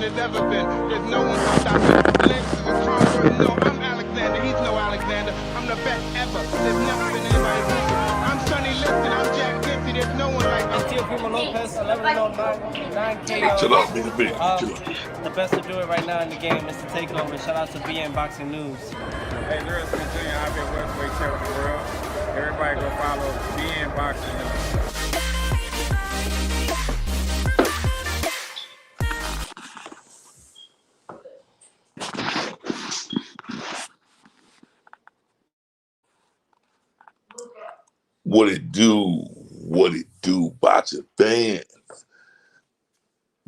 than there's ever been. There's no one to stop me. Lynch is a conqueror. No, I'm Alexander. He's no Alexander. I'm the best ever. There's never been anybody like me. I'm Sonny Liston. I'm Jack Dempsey. There's no one like me. Primo Lopez, 1109K. Chill out, man. Chill out. The best to do it right now in the game is to take over. Shout out to BNboxingNews. Hey, Lewis Virginia, I've been welterweight champion of the world. Everybody go follow BNboxingNews. What it do, boxing fans?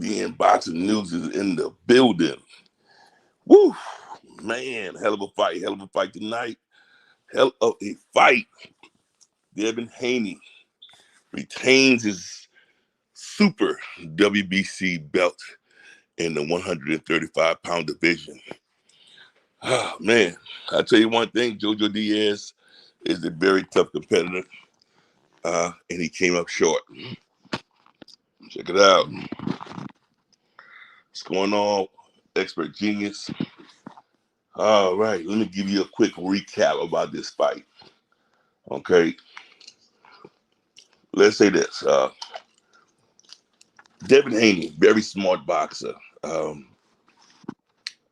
BNboxingNews is in the building. Woo, man, hell of a fight tonight. Hell of a fight. Devin Haney retains his super WBC belt in the 135-pound division. Oh, man, I'll tell you one thing, JoJo Diaz is a very tough competitor, and he came up short. Check it out. What's going on, Expert Genius? All right, let me give you a quick recap about this fight. Okay. Let's say this. Devin Haney, very smart boxer.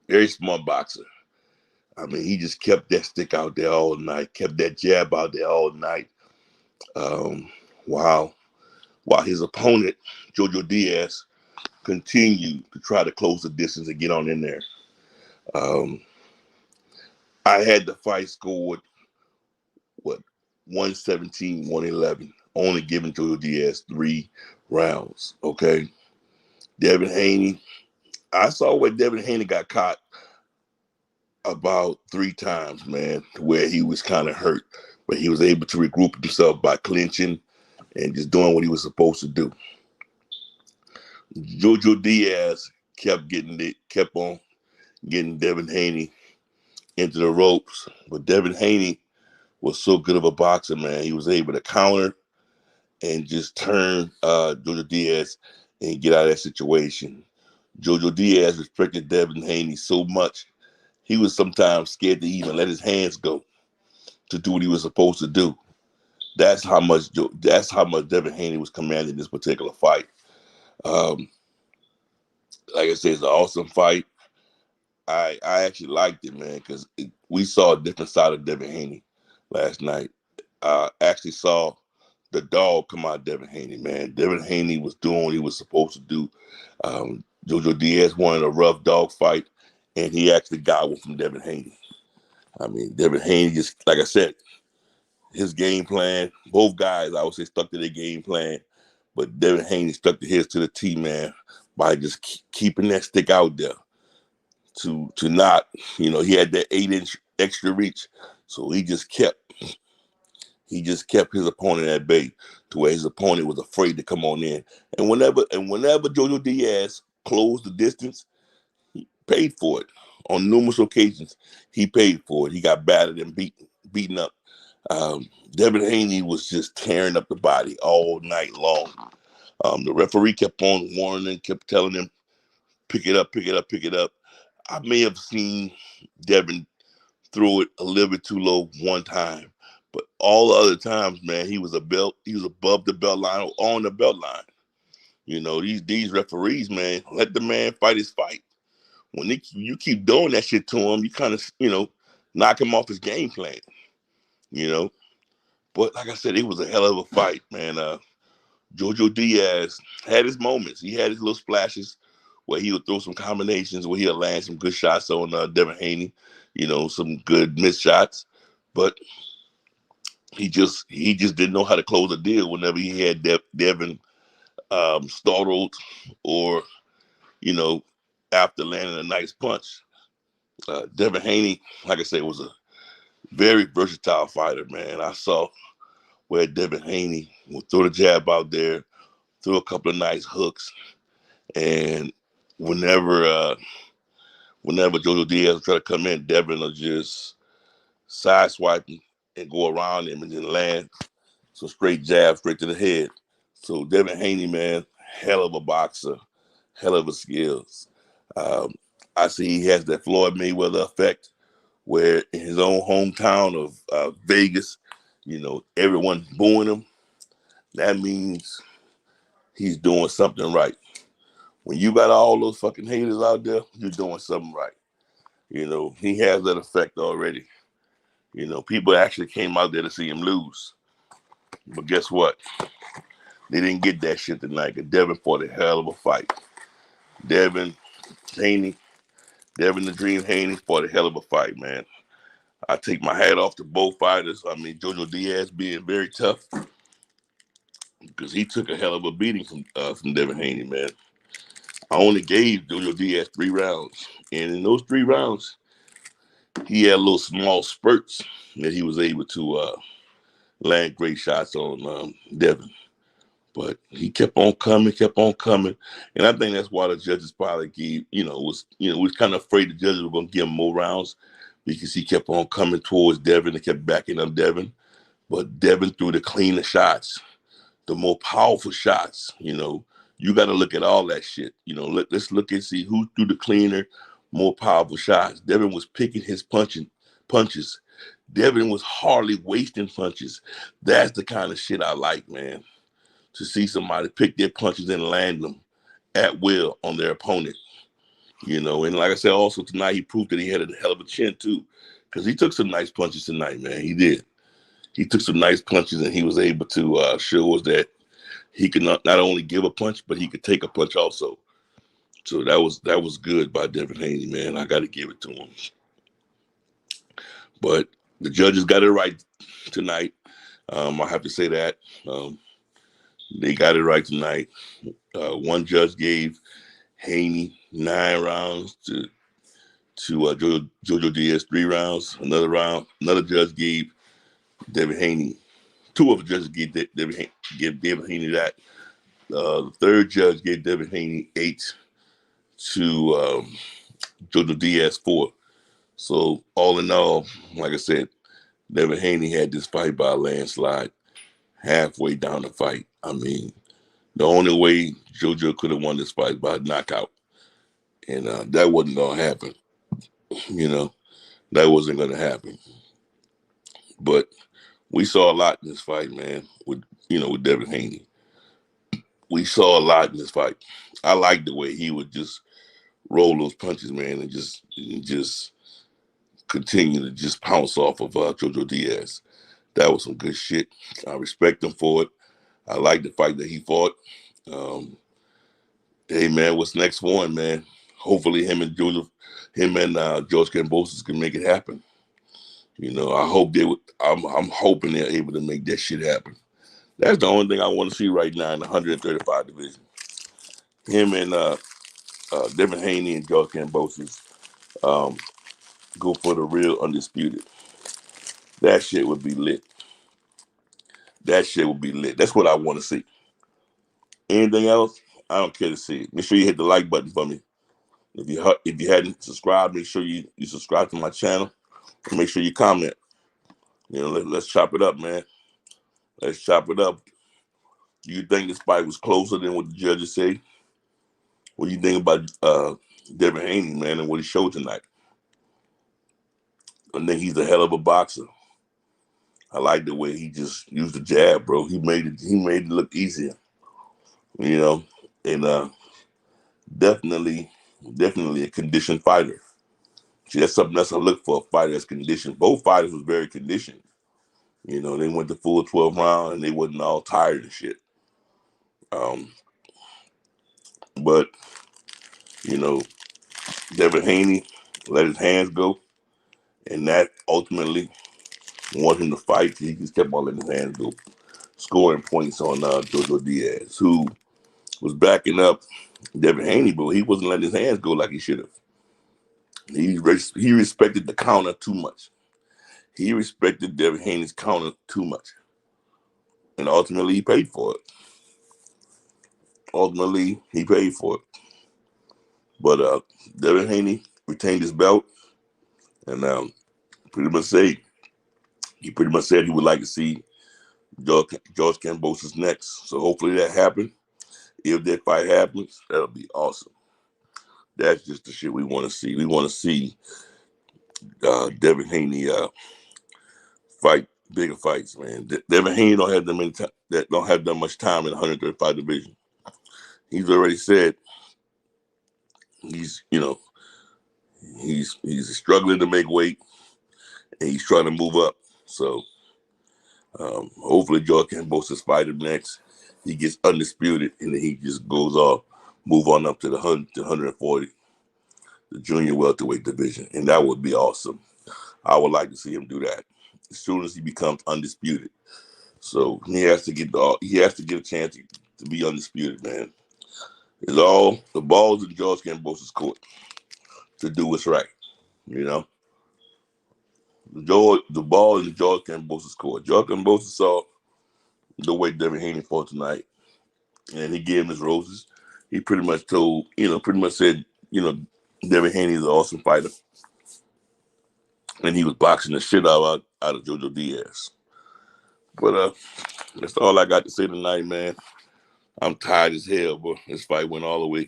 Very smart boxer. I mean, he just kept that stick out there all night, kept that jab out there all night. While his opponent, JoJo Diaz, continued to try to close the distance and get on in there. I had the fight scored, 117, 111, only giving JoJo Diaz 3 rounds, okay? Devin Haney, I saw where Devin Haney got caught about 3 times, man, where he was kind of hurt, but he was able to regroup himself by clinching and just doing what he was supposed to do. JoJo Diaz kept on getting Devin Haney into the ropes, but Devin Haney was so good of a boxer, man. He was able to counter and just turn JoJo Diaz and get out of that situation. JoJo Diaz respected Devin Haney so much, he was sometimes scared to even let his hands go to do what he was supposed to do. That's how much Devin Haney was commanding this particular fight. Like I said, it's an awesome fight. I actually liked it, man, because we saw a different side of Devin Haney last night. Actually saw the dog come out of Devin Haney, man. Devin Haney was doing what he was supposed to do. JoJo Diaz wanted a rough dog fight, and he actually got one from Devin Haney. I mean, Devin Haney just, like I said, his game plan, both guys, I would say, stuck to their game plan, but Devin Haney stuck to his to the T, man, by just keeping that stick out there to not, he had that 8-inch extra reach, so he just kept his opponent at bay to where his opponent was afraid to come on in. And whenever JoJo Diaz closed the distance, he paid for it. On numerous occasions, he paid for it. He got battered and beaten up. Devin Haney was just tearing up the body all night long. The referee kept on warning him, kept telling him, pick it up, pick it up, pick it up. I may have seen Devin throw it a little bit too low one time, but all the other times, man, he was above the belt line, or on the belt line. These referees, man, let the man fight his fight. When you keep doing that shit to him, you kind of, knock him off his game plan. But like I said, it was a hell of a fight, man. JoJo Diaz had his moments. He had his little splashes where he would throw some combinations, where he'll land some good shots on Devin Haney, some good missed shots. But he just didn't know how to close a deal whenever he had Devin startled or, after landing a nice punch. Devin Haney, like I said, was a very versatile fighter, man. I saw where Devin Haney would throw the jab out there, throw a couple of nice hooks, and whenever JoJo Diaz would try to come in, Devin will just sideswipe him and go around him and then land some straight jabs straight to the head. So Devin Haney, man, hell of a boxer, hell of a skills. I see he has that Floyd Mayweather effect, where in his own hometown of Vegas, everyone booing him. That means he's doing something right. When you got all those fucking haters out there, you're doing something right. He has that effect already. People actually came out there to see him lose. But guess what? They didn't get that shit tonight, because Devin fought a hell of a fight. Devin Haney, Devin the Dream Haney fought a hell of a fight, man. I take my hat off to both fighters. I mean, JoJo Diaz being very tough, because he took a hell of a beating from Devin Haney, man. I only gave JoJo Diaz 3 rounds. And in those 3 rounds, he had little small spurts that he was able to land great shots on Devin. But he kept on coming. And I think that's why the judges probably was kind of afraid the judges were going to give him more rounds, because he kept on coming towards Devin and kept backing up Devin. But Devin threw the cleaner shots, the more powerful shots. You got to look at all that shit. Let's look and see who threw the cleaner, more powerful shots. Devin was picking his punches. Devin was hardly wasting punches. That's the kind of shit I like, man. To see somebody pick their punches and land them at will on their opponent. And like I said, also tonight, he proved that he had a hell of a chin too, because he took some nice punches tonight, man. He did. He took some nice punches, and he was able to show us that he could not only give a punch, but he could take a punch also. So that was good by Devin Haney, man. I got to give it to him. But the judges got it right tonight. I have to say that. They got it right tonight. One judge gave Haney 9 rounds to JoJo Diaz 3 rounds. Another judge gave Devin Haney. 2 of the judges gave Devin Haney that. The third judge gave Devin Haney 8 to JoJo Diaz 4. So all in all, like I said, Devin Haney had this fight by a landslide halfway down the fight. I mean, the only way JoJo could have won this fight by a knockout. And that wasn't going to happen. That wasn't going to happen. But we saw a lot in this fight, man, with Devin Haney. We saw a lot in this fight. I liked the way he would just roll those punches, man, and just continue to just pounce off of JoJo Diaz. That was some good shit. I respect him for it. I like the fight that he fought. Hey, man, what's next for him, man? Hopefully him and George Kambosos can make it happen. I hope they would. I'm hoping they're able to make that shit happen. That's the only thing I want to see right now in the 135 division. Him and Devin Haney and George Kambosos go for the real undisputed. That shit would be lit. That's what I want to see. Anything else, I don't care to see it. Make sure you hit the like button for me. If you hadn't subscribed, make sure you subscribe to my channel. And make sure you comment. Let's chop it up, man. Let's chop it up. Do you think this fight was closer than what the judges say? What do you think about Devin Haney, man, and what he showed tonight? I think he's a hell of a boxer. I like the way he just used the jab, bro. He made it look easier. And definitely a conditioned fighter. See, that's something else I look for, a fighter that's conditioned. Both fighters was very conditioned. They went the full 12 rounds and they wasn't all tired and shit. But Devin Haney let his hands go, and that ultimately won him the fight. He just kept on letting his hands go, scoring points on JoJo Diaz, who was backing up Devin Haney, but he wasn't letting his hands go like he should have. He respected the counter too much. He respected Devin Haney's counter too much. And ultimately, he paid for it. But Devin Haney retained his belt, and pretty much said he would like to see George Kambosos next. So hopefully that happens. If that fight happens, that'll be awesome. That's just the shit we want to see. We want to see Devin Haney fight bigger fights, man. Devin Haney don't have that much time in the 135 division. He's already said he's struggling to make weight and he's trying to move up. So hopefully George Kambosos fight him next. He gets undisputed and then he just goes off, move on up to the 140, the junior welterweight division, and that would be awesome. I would like to see him do that as soon as he becomes undisputed. So he has to get a chance to be undisputed, man. It's all the ball's in George Kambosos' court to do what's right, you know. The ball is in George Kambosos' court. George Kambosos saw the way Devin Haney fought tonight, and he gave him his roses. He pretty much said, Devin Haney is an awesome fighter, and he was boxing the shit out of JoJo Diaz. But that's all I got to say tonight, man. I'm tired as hell, but this fight went all the way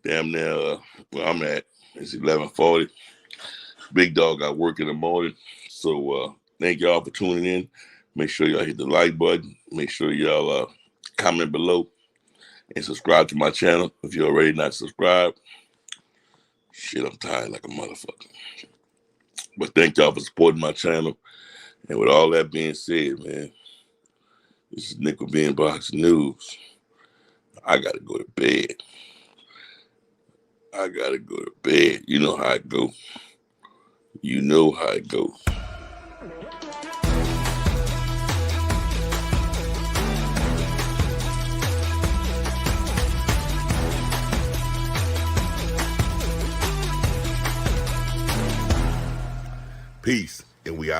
damn near where I'm at. It's 11:40. Big dog got work in the morning. So thank y'all for tuning in. Make sure y'all hit the like button. Make sure y'all comment below and subscribe to my channel if you're already not subscribed. Shit, I'm tired like a motherfucker. But thank y'all for supporting my channel. And with all that being said, man, this is Nick with BNboxingNews. I gotta go to bed. You know how it go. You know how it go. Peace, and we out.